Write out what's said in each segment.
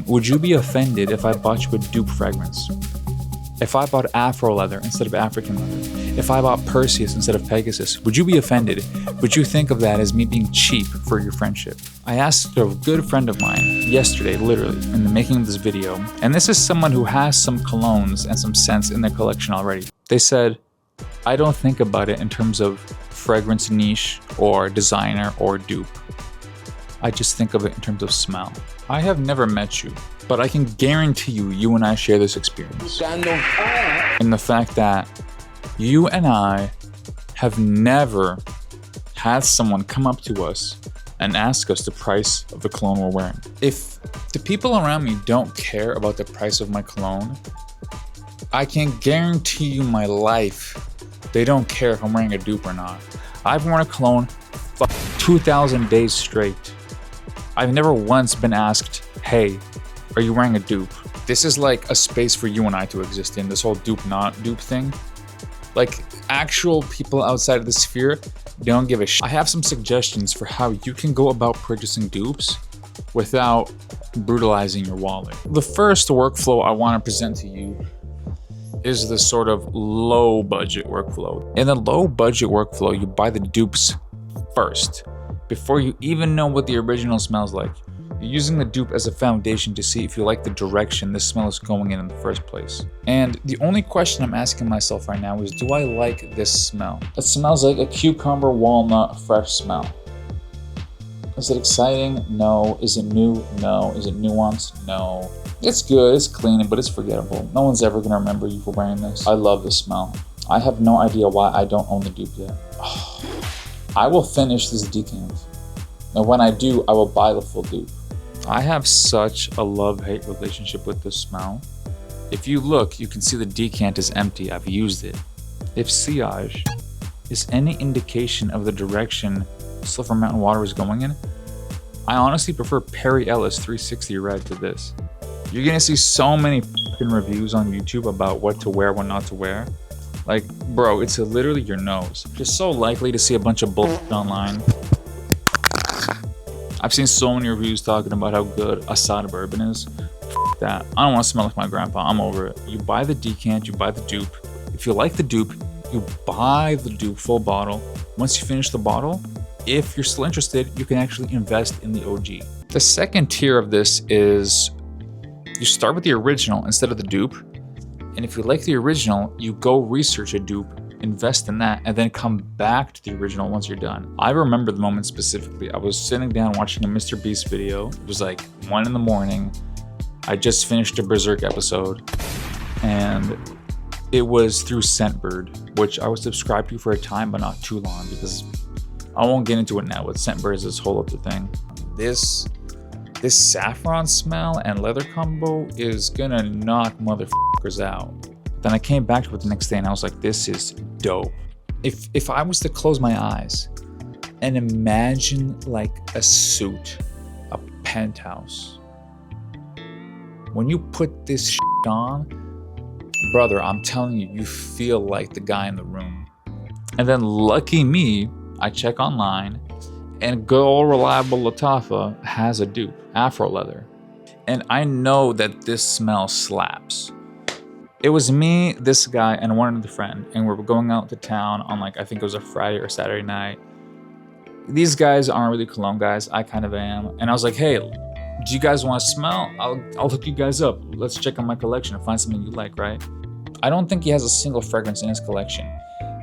would you be offended if I bought you a dupe fragrance? If I bought Afro leather instead of African leather? If I bought Perseus instead of Pegasus? Would you be offended? Would you think of that as me being cheap for your friendship? I asked a good friend of mine yesterday, literally, in the making of this video, and this is someone who has some colognes and some scents in their collection already. They said, I don't think about it in terms of fragrance niche or designer or dupe. I just think of it in terms of smell. I have never met you, but I can guarantee you and I share this experience. And the fact that you and I have never had someone come up to us and ask us the price of the cologne we're wearing. If the people around me don't care about the price of my cologne, I can guarantee you my life, they don't care if I'm wearing a dupe or not. I've worn a cologne for 2,000 days straight. I've never once been asked, hey, are you wearing a dupe? This is like a space for you and I to exist in, this whole dupe not dupe thing. Like, actual people outside of the sphere don't give a shit. I have some suggestions for how you can go about purchasing dupes without brutalizing your wallet. The first workflow I want to present to you is the sort of low budget workflow. In the low budget workflow, you buy the dupes first, before you even know what the original smells like. You're using the dupe as a foundation to see if you like the direction this smell is going in the first place. And the only question I'm asking myself right now is, do I like this smell? It smells like a cucumber walnut fresh smell. Is it exciting? No. Is it new? No. Is it nuanced? No. It's good, it's clean, but it's forgettable. No one's ever gonna remember you for wearing this. I love this smell. I have no idea why I don't own the dupe yet. I will finish this decant. And when I do, I will buy the full dupe. I have such a love-hate relationship with this smell. If you look, you can see the decant is empty. I've used it. If sillage is any indication of the direction Silver Mountain Water is going in, I honestly prefer Perry Ellis 360 Red to this. You're gonna see so many fucking reviews on YouTube about what to wear, what not to wear. Like, bro, it's literally your nose. You're so likely to see a bunch of bullshit online. I've seen so many reviews talking about how good Assad bourbon is. F that. I don't want to smell like my grandpa. I'm over it. You buy the decant, you buy the dupe. If you like the dupe, you buy the dupe full bottle. Once you finish the bottle, if you're still interested, you can actually invest in the OG. The second tier of this is you start with the original instead of the dupe. And if you like the original, you go research a dupe, invest in that, and then come back to the original once you're done. I remember the moment specifically. I was sitting down watching a Mr. Beast video. It was like 1 in the morning. I just finished a Berserk episode, and it was through Scentbird, which I was subscribed to for a time, but not too long, because I won't get into it now. With Scentbird is this whole other thing. This saffron smell and leather combo is gonna knock motherfuckers out. Then I came back to it the next day and I was like, this is dope. If I was to close my eyes and imagine like a suit, a penthouse, when you put this shit on, brother, I'm telling you, you feel like the guy in the room. And then lucky me, I check online and good old reliable Lattafa has a dupe, Afro leather. And I know that this smell slaps. It was me, this guy, and one other friend, and we were going out to town on like, I think it was a Friday or Saturday night. These guys aren't really cologne guys, I kind of am. And I was like, hey, do you guys want to smell? I'll hook you guys up. Let's check on my collection and find something you like, right? I don't think he has a single fragrance in his collection.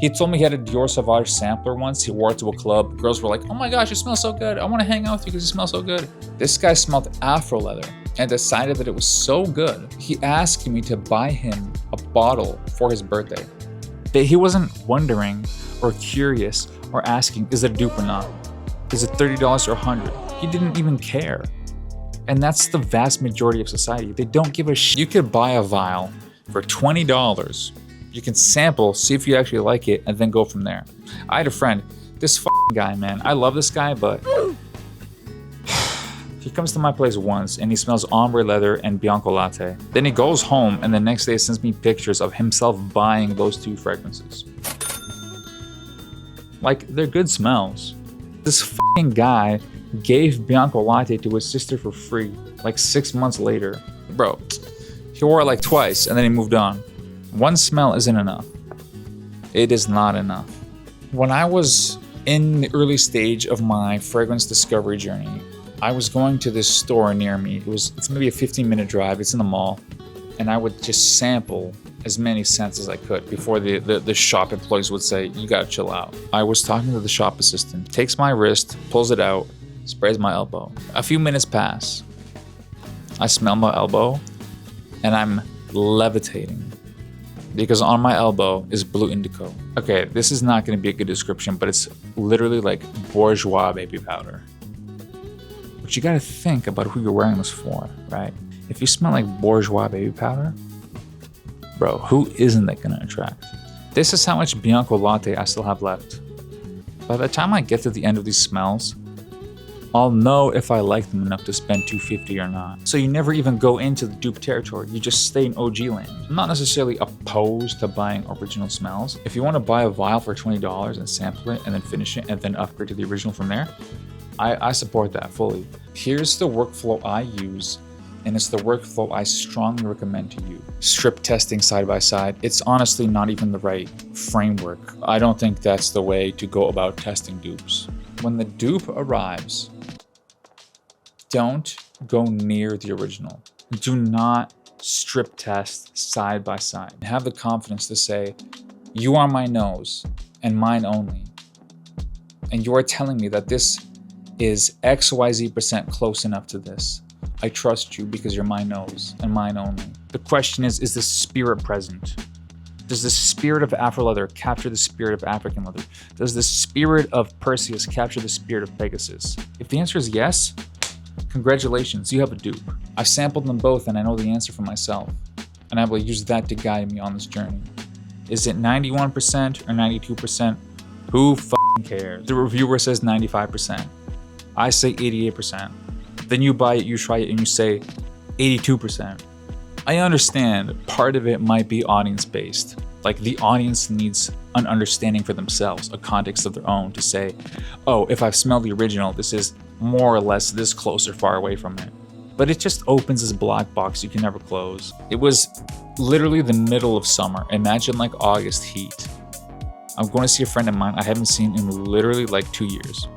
He told me he had a Dior Sauvage sampler once. He wore it to a club. Girls were like, oh my gosh, you smell so good. I want to hang out with you because you smell so good. This guy smelled Afro leather and decided that it was so good. He asked me to buy him a bottle for his birthday. He wasn't wondering or curious or asking, is it a dupe or not? Is it $30 or $100? He didn't even care. And that's the vast majority of society. They don't give a shit. You could buy a vial for $20. You can sample, see if you actually like it, and then go from there. I had a friend, this guy, man. I love this guy, but he comes to my place once and he smells ombre leather and Bianco latte. Then he goes home and the next day sends me pictures of himself buying those two fragrances. Like, they're good smells. This guy gave Bianco latte to his sister for free. like 6 months later. Bro, he wore it like twice and then he moved on. One smell isn't enough. It is not enough. When I was in the early stage of my fragrance discovery journey, I was going to this store near me. It's maybe a 15-minute drive. It's in the mall. And I would just sample as many scents as I could before the shop employees would say, you gotta chill out. I was talking to the shop assistant, takes my wrist, pulls it out, sprays my elbow. A few minutes pass. I smell my elbow and I'm levitating because on my elbow is blue indigo. Okay, this is not gonna be a good description, but it's literally like bourgeois baby powder. But you gotta think about who you're wearing this for, right? If you smell like bourgeois baby powder, bro, who isn't that gonna attract? This is how much Bianco Latte I still have left. By the time I get to the end of these smells, I'll know if I like them enough to spend $250 or not. So you never even go into the dupe territory, you just stay in OG land. I'm not necessarily opposed to buying original smells. If you wanna buy a vial for $20 and sample it and then finish it and then upgrade to the original from there, I support that fully. Here's the workflow I use, and it's the workflow I strongly recommend to you. Strip testing side by side, it's honestly not even the right framework. I don't think that's the way to go about testing dupes. When the dupe arrives, don't go near the original. Do not strip test side by side. Have the confidence to say, you are my nose and mine only. And you are telling me that this is XYZ% close enough to this. I trust you because you're my nose and mine only. The question is the spirit present? Does the spirit of Afro leather capture the spirit of African leather? Does the spirit of Perseus capture the spirit of Pegasus? If the answer is yes, congratulations, you have a dupe. I've sampled them both and I know the answer for myself. And I will use that to guide me on this journey. Is it 91% or 92%? Who f***ing cares? The reviewer says 95%. I say 88%. Then you buy it, you try it, and you say 82%. I understand part of it might be audience-based. Like the audience needs an understanding for themselves, a context of their own to say, oh, if I've smelled the original, this is more or less this close or far away from it. But it just opens this black box you can never close. It was literally the middle of summer. Imagine like August heat. I'm going to see a friend of mine I haven't seen in literally like 2 years.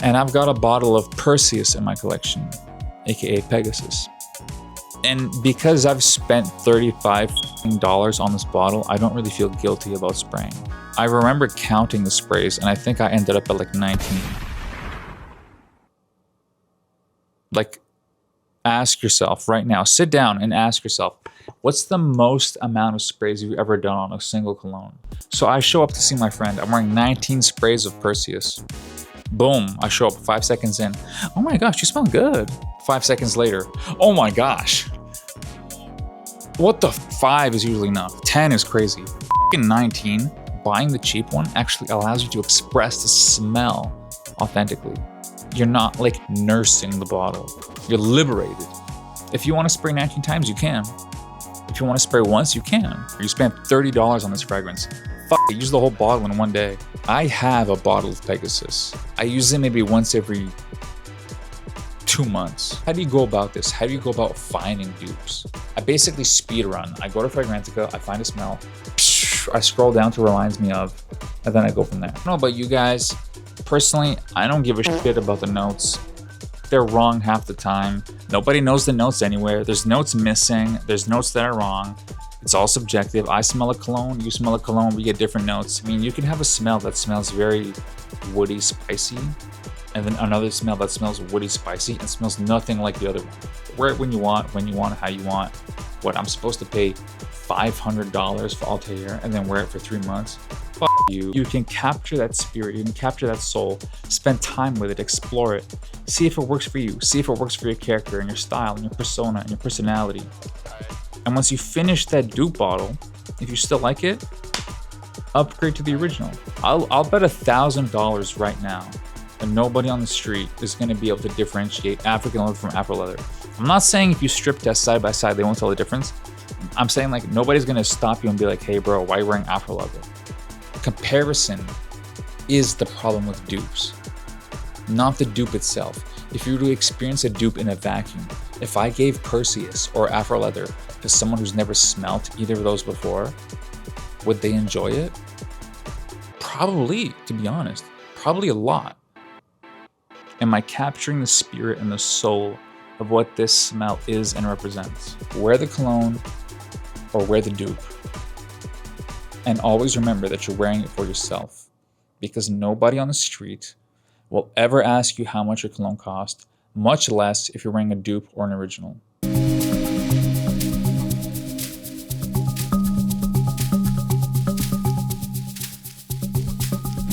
And I've got a bottle of Perseus in my collection, aka Pegasus. And because I've spent $35 on this bottle, I don't really feel guilty about spraying. I remember counting the sprays and I think I ended up at like 19. Like, ask yourself right now, sit down and ask yourself, what's the most amount of sprays you've ever done on a single cologne? So I show up to see my friend, I'm wearing 19 sprays of Perseus. Boom, I show up 5 seconds in. Oh my gosh, you smell good. 5 seconds later, oh my gosh. What the 5 is usually enough. 10 is crazy. F***ing 19, buying the cheap one actually allows you to express the smell authentically. You're not like nursing the bottle. You're liberated. If you want to spray 19 times, you can. If you want to spray once, you can. Or you spent $30 on this fragrance. Fuck it, use the whole bottle in one day. I have a bottle of Pegasus. I use it maybe once every 2 months. How do you go about this? How do you go about finding dupes? I basically speed run. I go to Fragrantica, I find a smell, I scroll down to what reminds me of, and then I go from there. I don't know about you guys. Personally, I don't give a shit about the notes. They're wrong half the time. Nobody knows the notes anywhere. There's notes missing. There's notes that are wrong. It's all subjective. I smell a cologne, you smell a cologne, we get different notes. I mean, you can have a smell that smells very woody, spicy, and then another smell that smells woody, spicy, and smells nothing like the other one. Wear it when you want, how you want. What, I'm supposed to pay $500 for Altair and then wear it for 3 months? Fuck you. You can capture that spirit, you can capture that soul, spend time with it, explore it, see if it works for you, see if it works for your character and your style and your persona and your personality. And once you finish that dupe bottle, if you still like it, upgrade to the original. I'll bet $1,000 right now that nobody on the street is going to be able to differentiate African leather from Afro leather. I'm not saying if you strip test side by side, they won't tell the difference. I'm saying like nobody's going to stop you and be like, hey bro, why are you wearing Afro leather? Comparison is the problem with dupes, not the dupe itself. If you were to experience a dupe in a vacuum, if I gave Perseus or Afro Leather to someone who's never smelt either of those before, would they enjoy it? Probably, to be honest. Probably a lot. Am I capturing the spirit and the soul of what this smell is and represents? Wear the cologne or wear the dupe. And always remember that you're wearing it for yourself, because nobody on the street will ever ask you how much your cologne cost, much less if you're wearing a dupe or an original.